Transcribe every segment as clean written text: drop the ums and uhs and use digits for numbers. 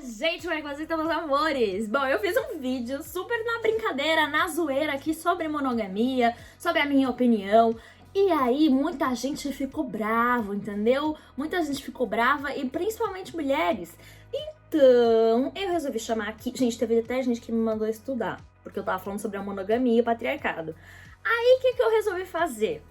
Gente, como é que vocês estão, meus amores? Bom, eu fiz um vídeo super na brincadeira, na zoeira aqui sobre monogamia, sobre a minha opinião. E aí, muita gente ficou brava, entendeu? Muita gente ficou brava e principalmente mulheres. Então, eu resolvi chamar aqui... Gente, teve até gente que me mandou estudar, porque eu tava falando sobre a monogamia e o patriarcado. Aí, o que eu resolvi fazer?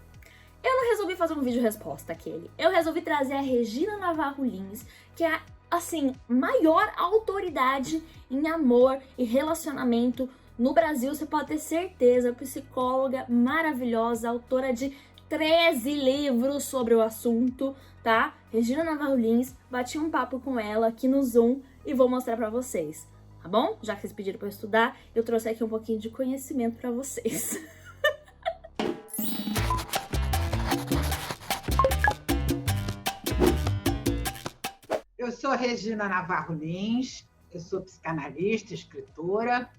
Eu não resolvi fazer um vídeo resposta aquele. Eu resolvi trazer a Regina Navarro Lins, que é assim, maior autoridade em amor e relacionamento no Brasil, você pode ter certeza, psicóloga maravilhosa, autora de 13 livros sobre o assunto, tá? Regina Navarro Lins, bati um papo com ela aqui no Zoom e vou mostrar pra vocês, tá bom? Já que vocês pediram pra eu estudar, eu trouxe aqui um pouquinho de conhecimento pra vocês. Eu sou Regina Navarro Lins, eu sou psicanalista, escritora.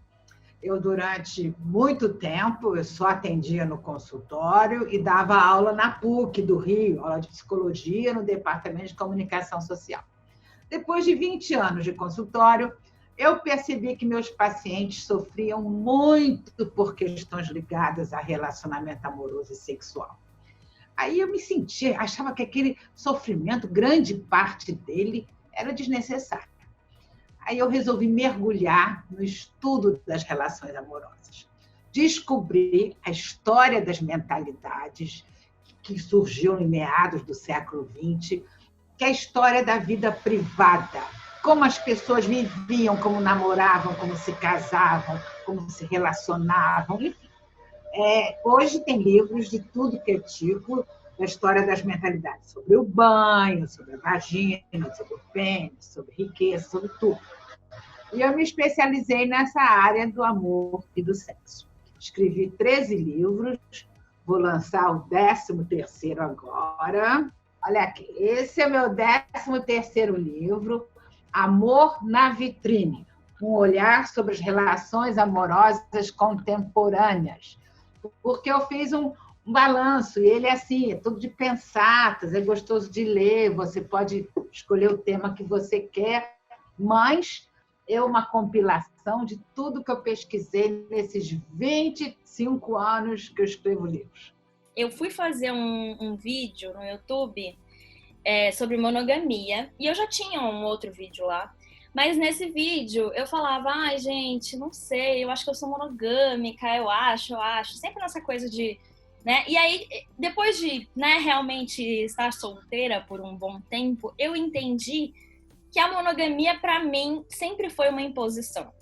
Eu, durante muito tempo, eu só atendia no consultório e dava aula na PUC do Rio, aula de psicologia no Departamento de Comunicação Social. Depois de 20 anos de consultório, eu percebi que meus pacientes sofriam muito por questões ligadas a relacionamento amoroso e sexual. Aí eu me sentia, achava que aquele sofrimento, grande parte dele, era desnecessário. Aí eu resolvi mergulhar no estudo das relações amorosas. Descobri a história das mentalidades que surgiu em meados do século XX, que é a história da vida privada, como as pessoas viviam, como namoravam, como se casavam, como se relacionavam, enfim. Hoje tem livros de tudo que é tipo, da história das mentalidades, sobre o banho, sobre a vagina, sobre o pênis, sobre riqueza, sobre tudo. E eu me especializei nessa área do amor e do sexo. Escrevi 13 livros, vou lançar o 13º agora. Olha aqui, esse é o meu 13º livro, Amor na Vitrine, um olhar sobre as relações amorosas contemporâneas. Porque eu fiz um balanço, e ele é assim, é tudo de pensatas, é gostoso de ler, você pode escolher o tema que você quer, mas é uma compilação de tudo que eu pesquisei nesses 25 anos que eu escrevo livros. Eu fui fazer um vídeo no YouTube sobre monogamia, e eu já tinha um outro vídeo lá, mas nesse vídeo eu falava, ai gente, não sei, eu acho que eu sou monogâmica, eu acho, sempre nessa coisa de, né? E aí, depois de, né, realmente estar solteira por um bom tempo, eu entendi que a monogamia, pra mim, sempre foi uma imposição.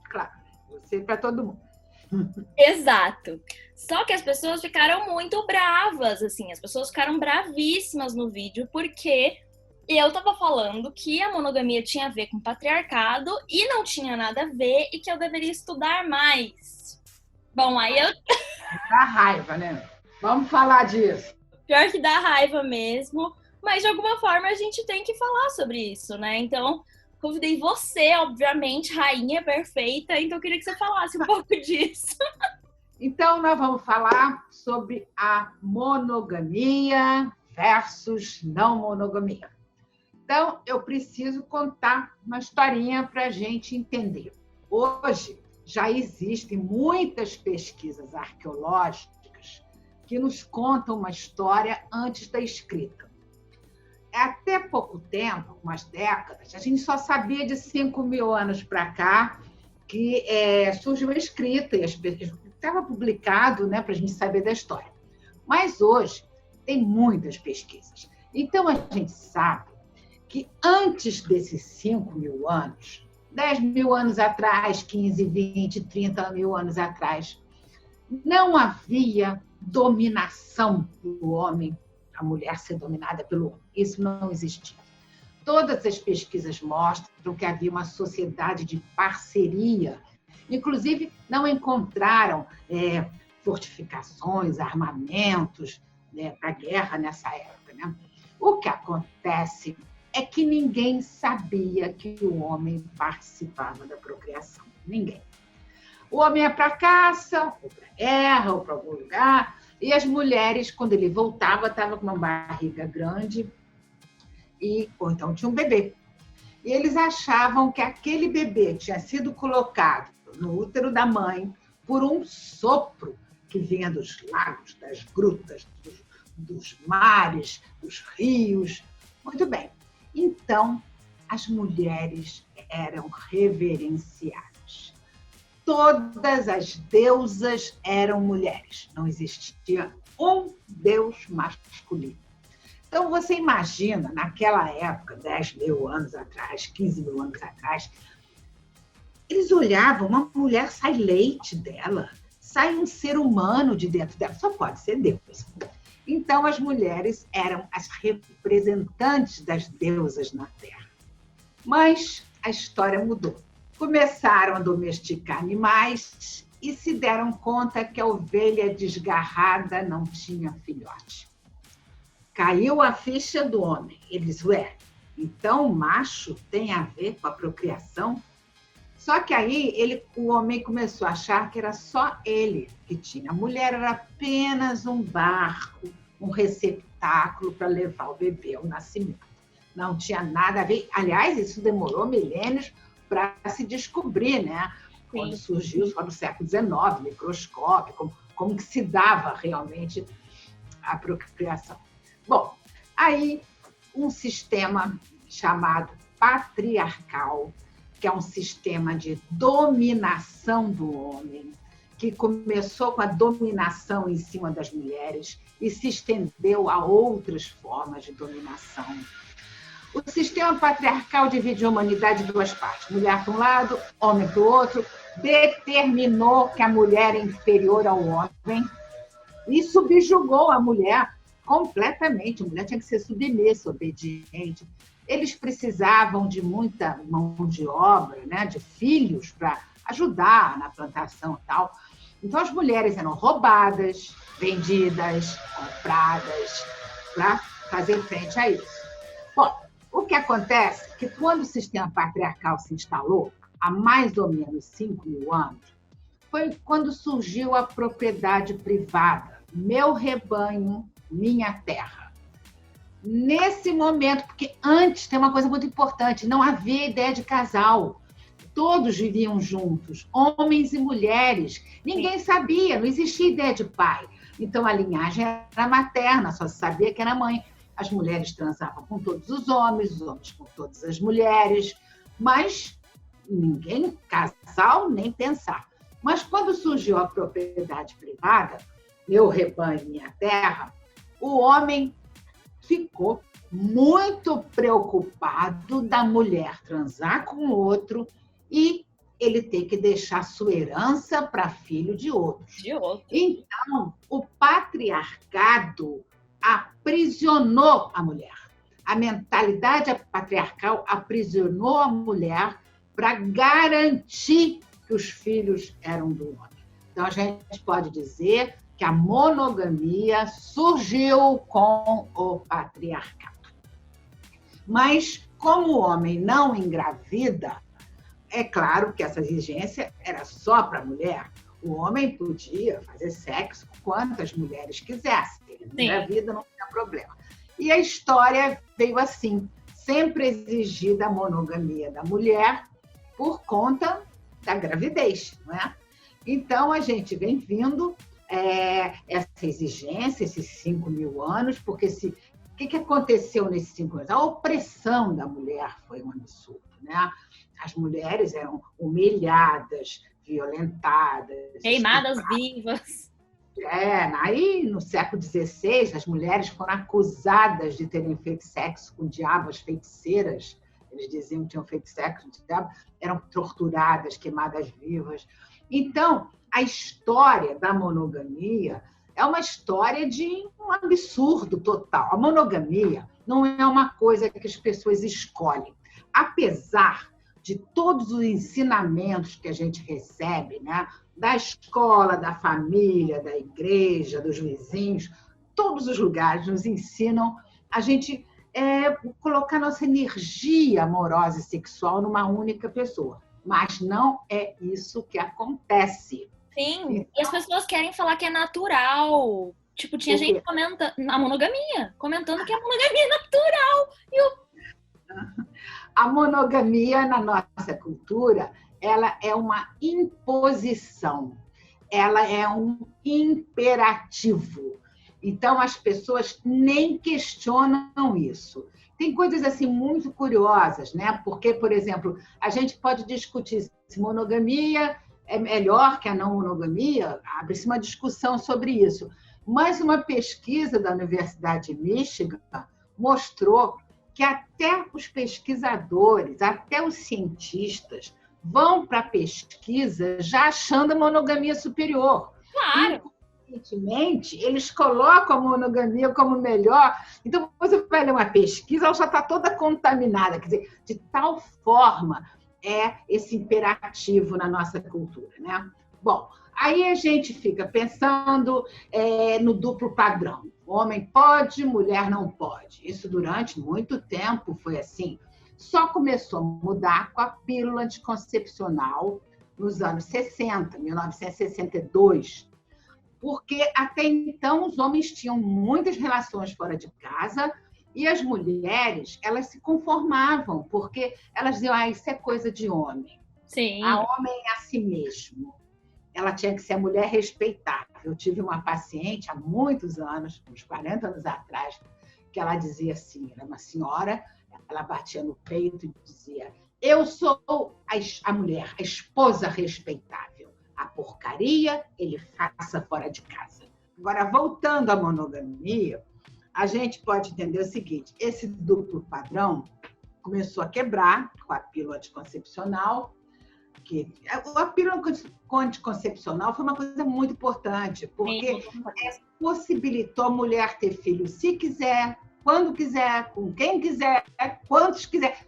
Claro, você para todo mundo. Exato. Só que as pessoas ficaram muito bravas, assim, as pessoas ficaram bravíssimas no vídeo, porque eu tava falando que a monogamia tinha a ver com patriarcado e não tinha nada a ver e que eu deveria estudar mais. Bom, aí eu... Dá raiva, né? Vamos falar disso. Pior que dá raiva mesmo, mas de alguma forma a gente tem que falar sobre isso, né? Então, convidei você, obviamente, rainha perfeita, então eu queria que você falasse um pouco disso. Então, nós vamos falar sobre a monogamia versus não monogamia. Então, eu preciso contar uma historinha para a gente entender. Hoje, já existem muitas pesquisas arqueológicas que nos contam uma história antes da escrita. Até pouco tempo, umas décadas, a gente só sabia de 5.000 anos para cá que surgiu a escrita, e estava publicado, né, para a gente saber da história. Mas hoje tem muitas pesquisas. Então, a gente sabe que antes desses 5.000 anos, 10.000 anos atrás, 15, 20, 30 mil anos atrás, não havia dominação do homem, a mulher ser dominada pelo homem. Isso não existia. Todas as pesquisas mostram que havia uma sociedade de parceria. Inclusive, não encontraram fortificações, armamentos, né, para a guerra nessa época, né? O que acontece é que ninguém sabia que o homem participava da procriação. Ninguém. O homem ia para a caça, ou para a guerra, ou para algum lugar, e as mulheres, quando ele voltava, estavam com uma barriga grande, ou então tinha um bebê. E eles achavam que aquele bebê tinha sido colocado no útero da mãe por um sopro que vinha dos lagos, das grutas, dos mares, dos rios. Muito bem. Então, as mulheres eram reverenciadas. Todas as deusas eram mulheres. Não existia um deus masculino. Então, você imagina, naquela época, 10.000 anos atrás, 15.000 anos atrás, eles olhavam, uma mulher, sai leite dela, sai um ser humano de dentro dela, só pode ser Deus. Então, as mulheres eram as representantes das deusas na Terra. Mas a história mudou. Começaram a domesticar animais e se deram conta que a ovelha desgarrada não tinha filhote. Caiu a ficha do homem. Ele disse, então o macho tem a ver com a procriação? Só que aí o homem começou a achar que era só ele que tinha. A mulher era apenas um barco, um receptáculo para levar o bebê ao nascimento. Não tinha nada a ver. Aliás, isso demorou milênios para se descobrir, né? Quando surgiu, só no século XIX, microscópio, como que se dava realmente a procriação. Bom, aí um sistema chamado patriarcal, que é um sistema de dominação do homem, que começou com a dominação em cima das mulheres e se estendeu a outras formas de dominação. O sistema patriarcal divide a humanidade em duas partes, mulher para um lado, homem para o outro, determinou que a mulher é inferior ao homem e subjugou a mulher completamente. A mulher tinha que ser submissa, obediente. Eles precisavam de muita mão de obra, né, de filhos para ajudar na plantação e tal. Então, as mulheres eram roubadas, vendidas, compradas para fazer frente a isso. Bom, o que acontece é que quando o sistema patriarcal se instalou, há mais ou menos 5.000 anos, foi quando surgiu a propriedade privada. Meu rebanho, minha terra. Nesse momento, porque antes tem uma coisa muito importante, não havia ideia de casal. Todos viviam juntos, homens e mulheres. Ninguém sabia, não existia ideia de pai. Então, a linhagem era materna, só se sabia que era mãe. As mulheres transavam com todos os homens com todas as mulheres, mas ninguém, casal, nem pensar. Mas quando surgiu a propriedade privada, meu rebanho, minha terra, o homem ficou muito preocupado da mulher transar com outro e ele ter que deixar sua herança para filho de outros. Então, o patriarcado aprisionou a mulher. A mentalidade patriarcal aprisionou a mulher para garantir que os filhos eram do homem. Então, a gente pode dizer que a monogamia surgiu com o patriarcado. Mas, como o homem não engravida, é claro que essa exigência era só para a mulher. O homem podia fazer sexo com quantas mulheres quisesse. Ele não engravida, não tinha problema. E a história veio assim, sempre exigida a monogamia da mulher por conta da gravidez, não é? Então, a gente vem vindo essa exigência, esses 5.000 anos, porque o que aconteceu nesses 5 anos? A opressão da mulher foi um absurdo, né? As mulheres eram humilhadas, violentadas, queimadas vivas. Aí no século XVI, as mulheres foram acusadas de terem feito sexo com o diabo, as feiticeiras, eles diziam que tinham feito sexo com o diabo, eram torturadas, queimadas vivas. Então, a história da monogamia é uma história de um absurdo total. A monogamia não é uma coisa que as pessoas escolhem. Apesar de todos os ensinamentos que a gente recebe, né? Da escola, da família, da igreja, dos vizinhos, todos os lugares nos ensinam a gente colocar nossa energia amorosa e sexual numa única pessoa. Mas não é isso que acontece. Sim, e as pessoas querem falar que é natural. Tipo, tinha gente comentando a monogamia, comentando que a monogamia é natural. A monogamia na nossa cultura, ela é uma imposição, ela é um imperativo. Então, as pessoas nem questionam isso. Tem coisas assim muito curiosas, né? Porque, por exemplo, a gente pode discutir se monogamia é melhor que a não monogamia, abre-se uma discussão sobre isso. Mas uma pesquisa da Universidade de Michigan mostrou que até os pesquisadores, até os cientistas vão para a pesquisa já achando a monogamia superior. Claro. Evidentemente, eles colocam a monogamia como melhor. Então, você vai ler uma pesquisa, ela já está toda contaminada. Quer dizer, de tal forma é esse imperativo na nossa cultura, né? Bom, aí a gente fica pensando no duplo padrão. Homem pode, mulher não pode. Isso durante muito tempo foi assim. Só começou a mudar com a pílula anticoncepcional nos anos 60, 1962, porque até então os homens tinham muitas relações fora de casa e as mulheres, elas se conformavam, porque elas diziam, isso é coisa de homem. Sim. A homem é a si mesmo. Ela tinha que ser a mulher respeitável. Eu tive uma paciente há muitos anos, uns 40 anos atrás, que ela dizia assim, era uma senhora, ela batia no peito e dizia, eu sou a mulher, a esposa respeitável. A porcaria ele faça fora de casa. Agora, voltando à monogamia, a gente pode entender o seguinte, esse duplo padrão começou a quebrar com a pílula anticoncepcional, que a pílula anticoncepcional foi uma coisa muito importante, porque possibilitou a mulher ter filhos se quiser, quando quiser, com quem quiser, quantos quiser.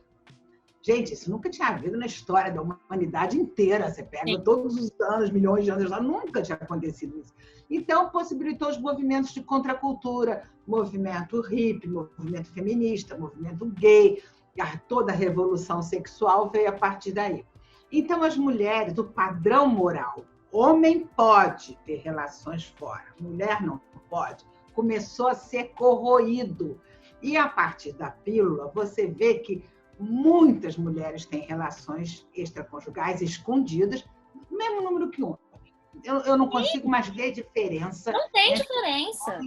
Gente, isso nunca tinha havido na história da humanidade inteira. Você pega todos os anos, milhões de anos lá, nunca tinha acontecido isso. Então, possibilitou os movimentos de contracultura, movimento hippie, movimento feminista, movimento gay, toda a revolução sexual veio a partir daí. Então, as mulheres, o padrão moral, homem pode ter relações fora, mulher não pode, começou a ser corroído. E a partir da pílula, você vê que muitas mulheres têm relações extraconjugais escondidas, no mesmo número que homem. Eu não consigo mais ver diferença. Não tem diferença.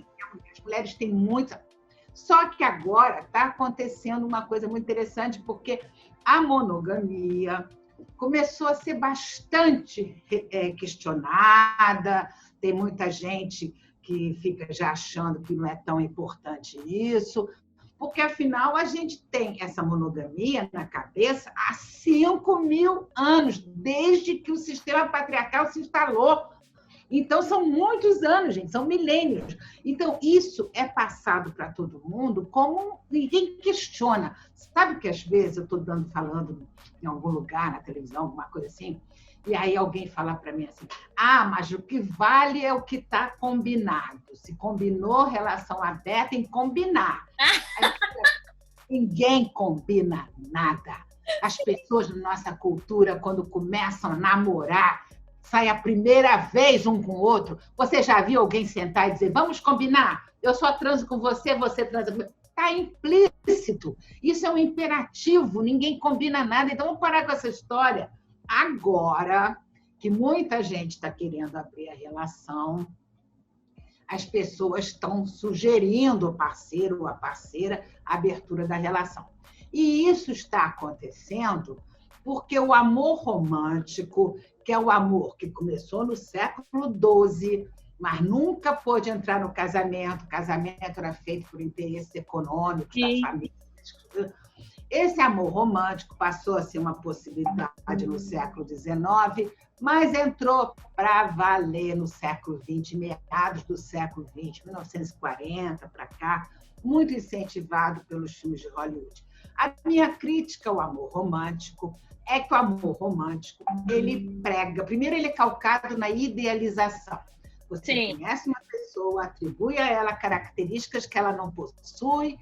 As mulheres têm muita. Só que agora está acontecendo uma coisa muito interessante, porque a monogamia começou a ser bastante questionada, tem muita gente que fica já achando que não é tão importante isso, porque, afinal, a gente tem essa monogamia na cabeça há 5.000 anos, desde que o sistema patriarcal se instalou. Então, são muitos anos, gente, são milênios. Então, isso é passado para todo mundo como ninguém questiona. Sabe que, às vezes, eu estou falando em algum lugar, na televisão, alguma coisa assim, e aí alguém fala para mim assim, mas o que vale é o que está combinado. Se combinou relação aberta, tem que combinar. Ninguém combina nada. As pessoas na nossa cultura, quando começam a namorar, sai a primeira vez um com o outro. Você já viu alguém sentar e dizer, vamos combinar? Eu só transo com você, você transa comigo. Está implícito. Isso é um imperativo, ninguém combina nada. Então, vamos parar com essa história. Agora que muita gente está querendo abrir a relação, as pessoas estão sugerindo ao parceiro ou à parceira a abertura da relação. E isso está acontecendo porque o amor romântico, que é o amor que começou no século XII, mas nunca pôde entrar no casamento. O casamento era feito por interesses econômicos das famílias. Esse amor romântico passou a ser uma possibilidade no século XIX, mas entrou para valer no século XX, meados do século XX, 1940 para cá, muito incentivado pelos filmes de Hollywood. A minha crítica ao amor romântico é que o amor romântico, ele prega... Primeiro, ele é calcado na idealização. Você conhece uma pessoa, atribui a ela características que ela não possui,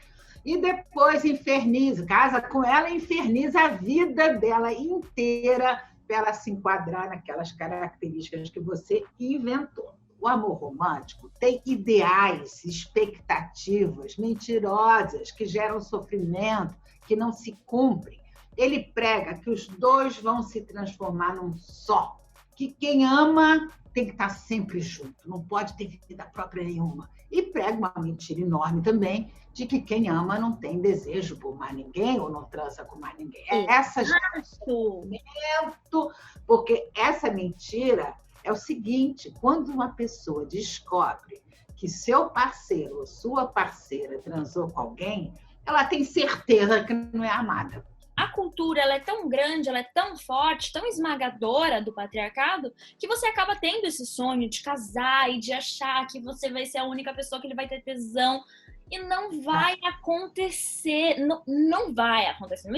e depois inferniza, casa com ela e inferniza a vida dela inteira para ela se enquadrar naquelas características que você inventou. O amor romântico tem ideais, expectativas mentirosas que geram sofrimento, que não se cumprem. ele prega que os dois vão se transformar num só, que quem ama tem que estar sempre junto, não pode ter vida própria nenhuma. E prega uma mentira enorme também de que quem ama não tem desejo por mais ninguém ou não transa com mais ninguém. Essa já é um momento, porque essa mentira é o seguinte: quando uma pessoa descobre que seu parceiro ou sua parceira transou com alguém, ela tem certeza que não é amada. A cultura, ela é tão grande, ela é tão forte, tão esmagadora do patriarcado, que você acaba tendo esse sonho de casar e de achar que você vai ser a única pessoa que ele vai ter tesão. E não vai acontecer. Não vai acontecer.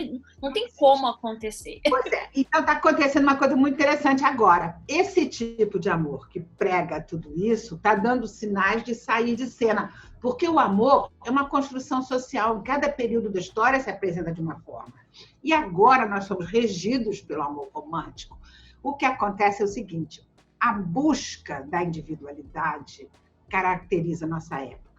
Não tem como acontecer. Pois é. Então está acontecendo uma coisa muito interessante agora. Esse tipo de amor que prega tudo isso está dando sinais de sair de cena. Porque o amor é uma construção social. Em cada período da história se apresenta de uma forma. E agora nós somos regidos pelo amor romântico. O que acontece é o seguinte: a busca da individualidade caracteriza a nossa época.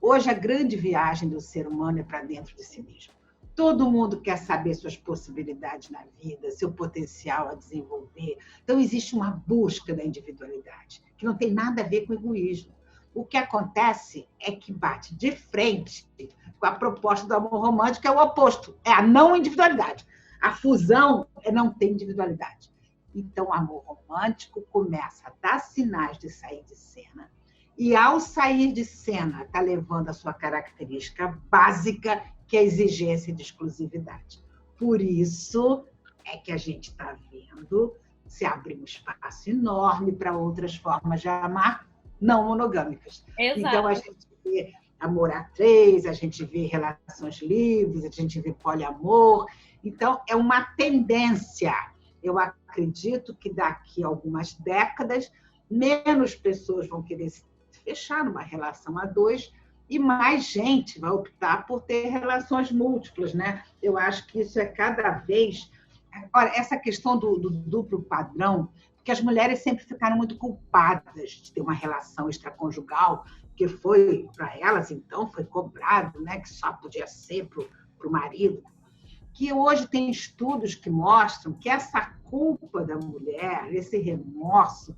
Hoje, a grande viagem do ser humano é para dentro de si mesmo. Todo mundo quer saber suas possibilidades na vida, seu potencial a desenvolver. Então, existe uma busca da individualidade, que não tem nada a ver com egoísmo. O que acontece é que bate de frente com a proposta do amor romântico, que é o oposto, é a não individualidade. A fusão é não ter individualidade. Então, o amor romântico começa a dar sinais de sair de cena. E, ao sair de cena, está levando a sua característica básica, que é a exigência de exclusividade. Por isso é que a gente está vendo se abrir um espaço enorme para outras formas de amar não monogâmicas. Exato. Então, a gente vê amor a três, a gente vê relações livres, a gente vê poliamor. Então, é uma tendência. Eu acredito que daqui a algumas décadas, menos pessoas vão querer se fechar numa relação a dois e mais gente vai optar por ter relações múltiplas, né? Eu acho que isso é cada vez... Olha, essa questão do duplo padrão, porque as mulheres sempre ficaram muito culpadas de ter uma relação extraconjugal, que foi, para elas, então, foi cobrado, né? Que só podia ser para o marido. Que hoje tem estudos que mostram que essa culpa da mulher, esse remorso,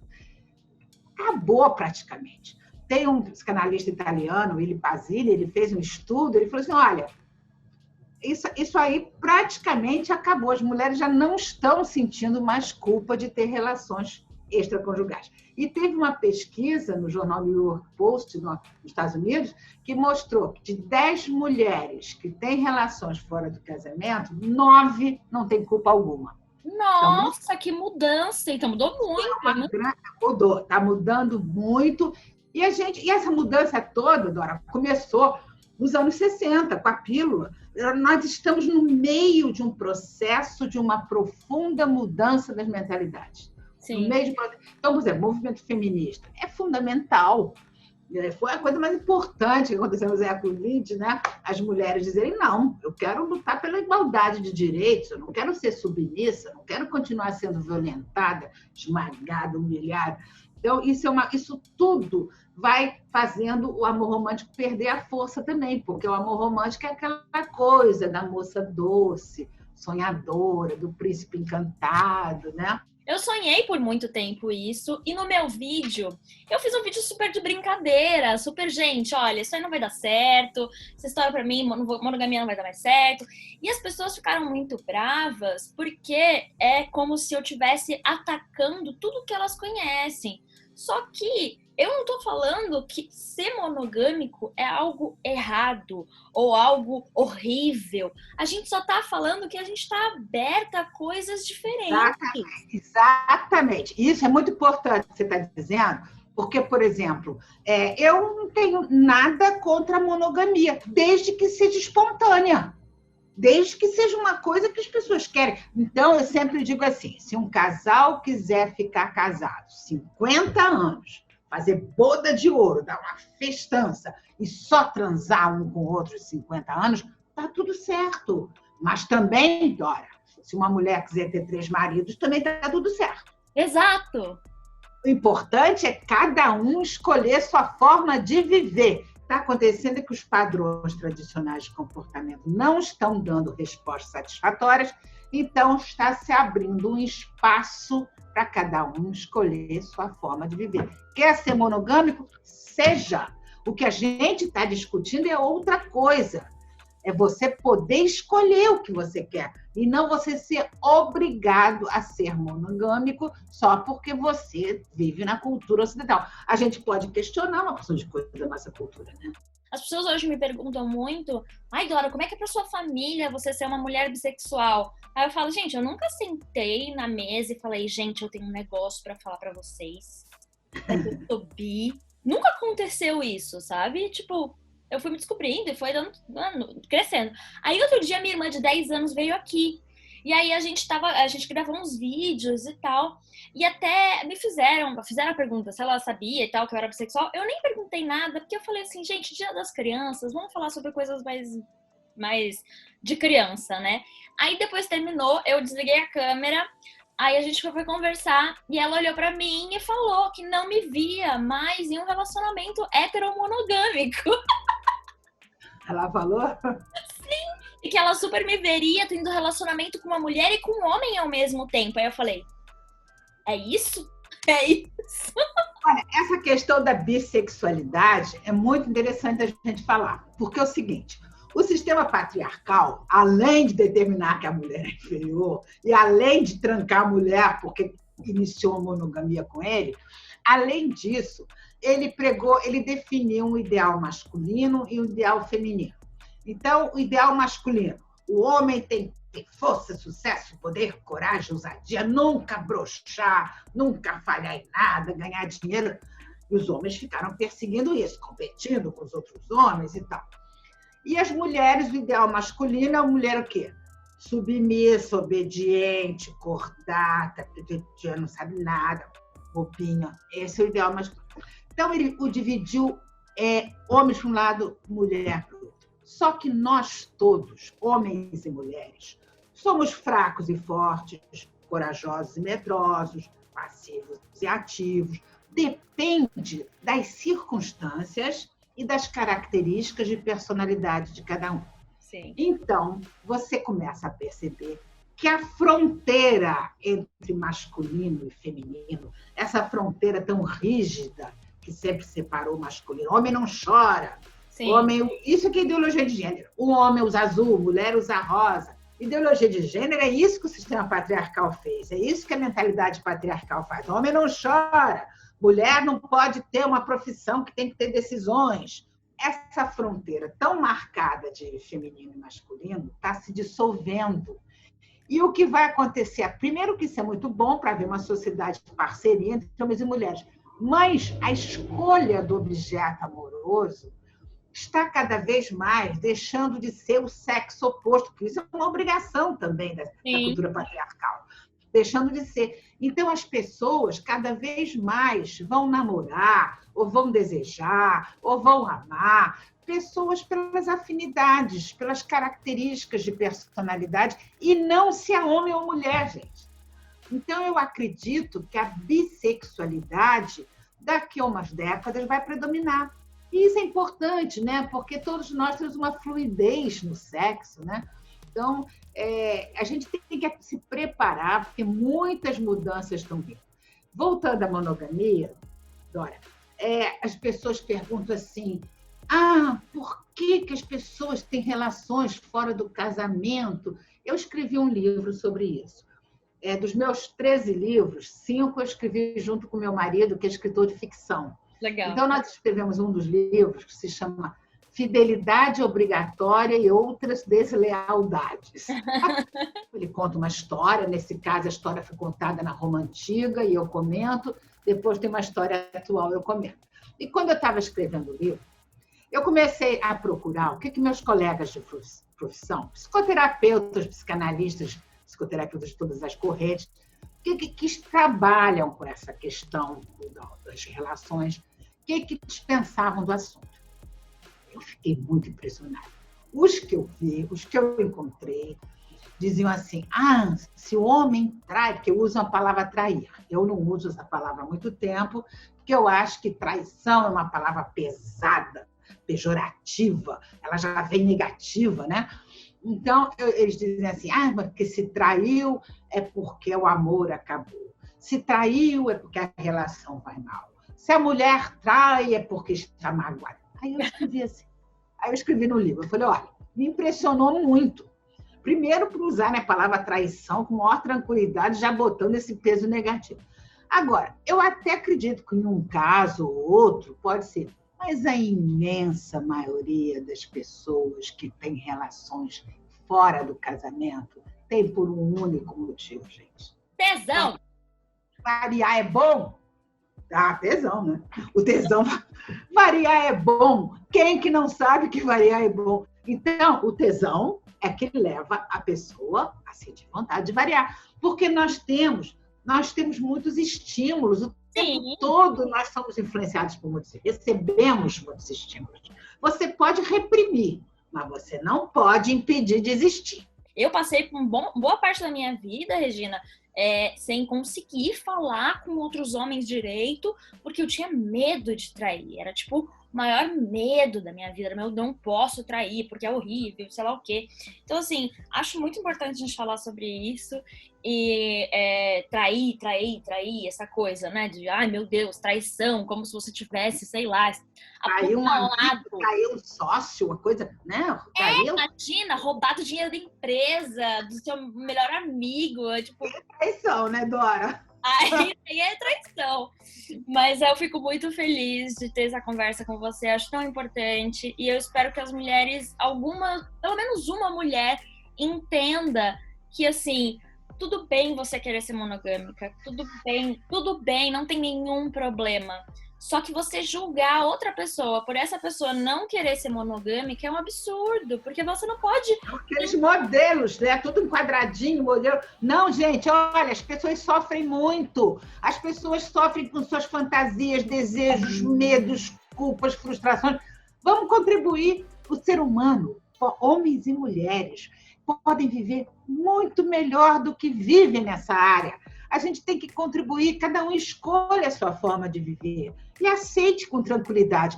acabou praticamente. Tem um psicanalista italiano, Willy Basile, ele fez um estudo, ele falou assim, olha, isso aí praticamente acabou. As mulheres já não estão sentindo mais culpa de ter relações extraconjugais. E teve uma pesquisa no jornal New York Post, nos Estados Unidos, que mostrou que de 10 mulheres que têm relações fora do casamento, 9 não têm culpa alguma. Nossa, então, que mudança! Então mudou muito. Mudou, está mudando muito. E essa mudança toda, Dora, começou nos anos 60, com a pílula. Nós estamos no meio de um processo de uma profunda mudança das mentalidades. Sim. Então, por exemplo, o movimento feminista é fundamental. Foi a coisa mais importante que aconteceu no século XX, né? As mulheres dizerem, não, eu quero lutar pela igualdade de direitos, eu não quero ser submissa, não quero continuar sendo violentada, esmagada, humilhada. Então, isso tudo vai fazendo o amor romântico perder a força também, porque o amor romântico é aquela coisa da moça doce, sonhadora, do príncipe encantado, né? Eu sonhei por muito tempo isso, e no meu vídeo, eu fiz um vídeo super de brincadeira, super, gente, olha, isso aí não vai dar certo, essa história pra mim, monogamia não vai dar mais certo. E as pessoas ficaram muito bravas, porque é como se eu estivesse atacando tudo que elas conhecem. Só que eu não tô falando que ser monogâmico é algo errado ou algo horrível. A gente só tá falando que a gente tá aberta a coisas diferentes. Exatamente. Isso é muito importante que você está dizendo, porque, por exemplo, eu não tenho nada contra a monogamia, desde que seja espontânea. Desde que seja uma coisa que as pessoas querem. Então, eu sempre digo assim, se um casal quiser ficar casado 50 anos, fazer boda de ouro, dar uma festança e só transar um com o outro de 50 anos, tá tudo certo. Mas também, Dora, se uma mulher quiser ter 3 maridos, também tá tudo certo. Exato. O importante é cada um escolher sua forma de viver. está acontecendo é que os padrões tradicionais de comportamento não estão dando respostas satisfatórias, então está se abrindo um espaço para cada um escolher sua forma de viver. Quer ser monogâmico? Seja. O que a gente está discutindo é outra coisa. É você poder escolher o que você quer e não você ser obrigado a ser monogâmico só porque você vive na cultura ocidental. A gente pode questionar uma porção de coisa da nossa cultura, né? As pessoas hoje me perguntam muito: ai, Dora, como é que é pra sua família você ser uma mulher bissexual? Aí eu falo: gente, eu nunca sentei na mesa e falei: gente, eu tenho um negócio pra falar pra vocês. Eu sou bi. Nunca aconteceu isso, sabe? Tipo, eu fui me descobrindo e foi crescendo. Aí outro dia minha irmã de 10 anos veio aqui. E aí a gente gravou uns vídeos e tal. E até me fizeram a pergunta se ela sabia e tal, que eu era bissexual. Eu nem perguntei nada, porque eu falei assim, gente, Dia das Crianças, vamos falar sobre coisas mais de criança, né? Aí depois terminou, eu desliguei a câmera, aí a gente foi conversar e ela olhou pra mim e falou que não me via mais em um relacionamento heteromonogâmico. Ela falou? Sim, e que ela super me veria tendo relacionamento com uma mulher e com um homem ao mesmo tempo. Aí eu falei, é isso? É isso? Olha, essa questão da bissexualidade é muito interessante a gente falar, porque é o seguinte, o sistema patriarcal, além de determinar que a mulher é inferior e além de trancar a mulher porque iniciou a monogamia com ele, além disso, ele definiu um ideal masculino e um ideal feminino. Então, o ideal masculino, o homem tem que ter força, sucesso, poder, coragem, ousadia, nunca broxar, nunca falhar em nada, ganhar dinheiro. E os homens ficaram perseguindo isso, competindo com os outros homens e tal. E as mulheres, o ideal masculino é a mulher o quê? Submissa, obediente, cordata, não sabe nada, roupinha. Esse é o ideal masculino. Então, ele o dividiu homens para um lado, mulher para o outro. Só que nós todos, homens e mulheres, somos fracos e fortes, corajosos e medrosos, passivos e ativos. Depende das circunstâncias e das características de personalidade de cada um. Sim. Então, você começa a perceber que a fronteira entre masculino e feminino, essa fronteira tão rígida que sempre separou o masculino, o homem não chora, Sim. Homem, isso que é ideologia de gênero. O homem usa azul, mulher usa rosa. Ideologia de gênero é isso que o sistema patriarcal fez, é isso que a mentalidade patriarcal faz. O homem não chora, mulher não pode ter uma profissão que tem que ter decisões. Essa fronteira tão marcada de feminino e masculino está se dissolvendo. E o que vai acontecer? Primeiro que isso é muito bom para haver uma sociedade de parceria entre homens e mulheres, mas a escolha do objeto amoroso está cada vez mais deixando de ser o sexo oposto, que isso é uma obrigação também da cultura patriarcal, deixando de ser. Então, as pessoas cada vez mais vão namorar, ou vão desejar, ou vão amar pessoas pelas afinidades, pelas características de personalidade, e não se é homem ou mulher, gente. Então, eu acredito que a bissexualidade, daqui a umas décadas, vai predominar. E isso é importante, né? Porque todos nós temos uma fluidez no sexo, né? Então, a gente tem que se preparar, porque muitas mudanças estão vindo. Voltando à monogamia, Dora, as pessoas perguntam assim, por que as pessoas têm relações fora do casamento? Eu escrevi um livro sobre isso. Dos meus 13 livros, 5 eu escrevi junto com meu marido, que é escritor de ficção. Legal. Então, nós escrevemos um dos livros que se chama Fidelidade Obrigatória e Outras Deslealdades. Ele conta uma história, nesse caso a história foi contada na Roma Antiga e eu comento, depois tem uma história atual, eu comento. E quando eu estava escrevendo o livro, eu comecei a procurar o que meus colegas de profissão, psicoterapeutas, psicanalistas, psicoterapeutas de todas as correntes, que trabalham com essa questão das relações, o que eles pensavam do assunto. Eu fiquei muito impressionada. Os que eu vi, os que eu encontrei, diziam assim, se o homem trai, porque eu uso a palavra trair, eu não uso essa palavra há muito tempo, porque eu acho que traição é uma palavra pesada, pejorativa, ela já vem negativa, né? Então, eles dizem assim, porque se traiu é porque o amor acabou. Se traiu é porque a relação vai mal. Se a mulher trai é porque está magoada. Aí eu escrevi assim. Aí eu escrevi no livro. Eu falei, olha, me impressionou muito. Primeiro, por usar, né, a palavra traição com maior tranquilidade, já botando esse peso negativo. Agora, eu até acredito que em um caso ou outro pode ser, mas a imensa maioria das pessoas que têm relações fora do casamento tem por um único motivo, gente. Tesão! Então, variar é bom? Tesão, né? O tesão, variar é bom. Quem que não sabe que variar é bom? Então, o tesão é que leva a pessoa a sentir vontade de variar. Porque nós temos muitos estímulos. O tempo todo nós somos influenciados por muitos, recebemos muitos estímulos. Você pode reprimir, mas você não pode impedir de existir. Eu passei por boa parte da minha vida, Regina, sem conseguir falar com outros homens direito, porque eu tinha medo de trair. Era tipo o maior medo da minha vida. Eu não posso trair, porque é horrível, sei lá o quê. Então, assim, acho muito importante a gente falar sobre isso. E trair, essa coisa, né? De, ai, meu Deus, traição, como se você tivesse, sei lá, traiu um amigo, traiu um sócio, uma coisa, né? Imagina, roubado dinheiro da empresa, do seu melhor amigo. Tipo... É traição, né, Dora? Aí é traição. Mas eu fico muito feliz de ter essa conversa com você, acho tão importante. E eu espero que as mulheres, pelo menos uma mulher, entenda que, assim, tudo bem você querer ser monogâmica, tudo bem, não tem nenhum problema. Só que você julgar outra pessoa por essa pessoa não querer ser monogâmica é um absurdo, porque você não pode... Aqueles modelos, né? Tudo em quadradinho, modelo. Não, gente, olha, as pessoas sofrem muito. As pessoas sofrem com suas fantasias, desejos, medos, culpas, frustrações. Vamos contribuir. O ser humano, homens e mulheres, podem viver muito melhor do que vivem nessa área. A gente tem que contribuir, cada um escolhe a sua forma de viver e aceite com tranquilidade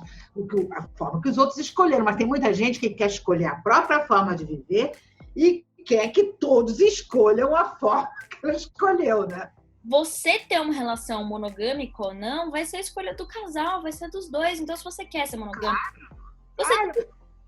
a forma que os outros escolheram. Mas tem muita gente que quer escolher a própria forma de viver e quer que todos escolham a forma que ela escolheu, né? Você ter uma relação monogâmica ou não vai ser a escolha do casal, vai ser dos dois. Então, se você quer ser monogâmico,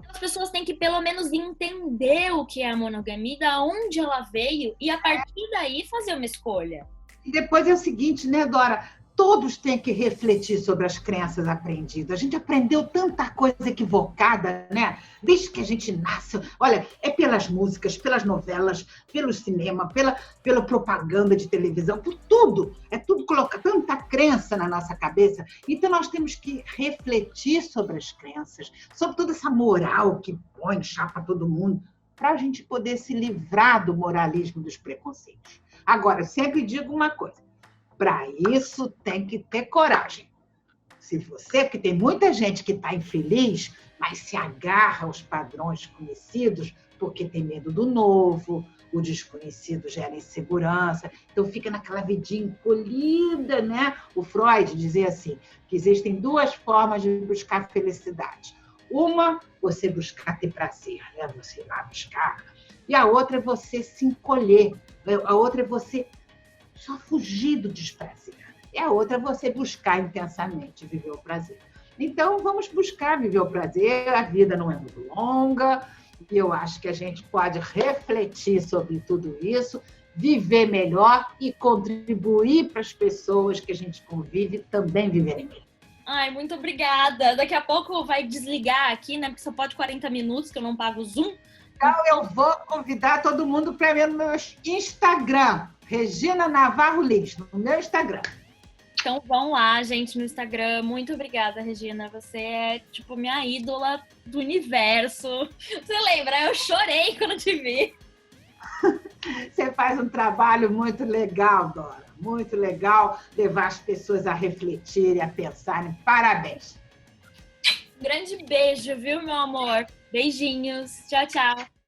as pessoas têm que pelo menos entender o que é a monogamia, de onde ela veio, e a partir daí fazer uma escolha. E depois é o seguinte, né, Dora? Todos têm que refletir sobre as crenças aprendidas. A gente aprendeu tanta coisa equivocada, né? Desde que a gente nasce. Olha, é pelas músicas, pelas novelas, pelo cinema, pela propaganda de televisão, por tudo. É tudo colocar tanta crença na nossa cabeça. Então, nós temos que refletir sobre as crenças, sobre toda essa moral que põe chapa todo mundo, para a gente poder se livrar do moralismo dos preconceitos. Agora, eu sempre digo uma coisa. Para isso, tem que ter coragem. Porque tem muita gente que está infeliz, mas se agarra aos padrões conhecidos porque tem medo do novo, o desconhecido gera insegurança, então fica naquela vidinha encolhida, né? O Freud dizia assim, que existem duas formas de buscar felicidade. Uma, você buscar ter prazer, né? Você ir lá buscar. E a outra é você se encolher. A outra é você só fugir do desprazer. E a outra é você buscar intensamente viver o prazer. Então, vamos buscar viver o prazer. A vida não é muito longa. E eu acho que a gente pode refletir sobre tudo isso, viver melhor e contribuir para as pessoas que a gente convive também viverem melhor. Ai, muito obrigada. Daqui a pouco vai desligar aqui, né? Porque só pode 40 minutos, que eu não pago o Zoom. Então, eu vou convidar todo mundo para ver no meu Instagram. Regina Navarro Lins, no meu Instagram. Então vão lá, gente, no Instagram. Muito obrigada, Regina. Você é, tipo, minha ídola do universo. Você lembra? Eu chorei quando te vi. Você faz um trabalho muito legal, Dora. Muito legal levar as pessoas a refletirem, a pensarem. Parabéns. Um grande beijo, viu, meu amor? Beijinhos. Tchau, tchau.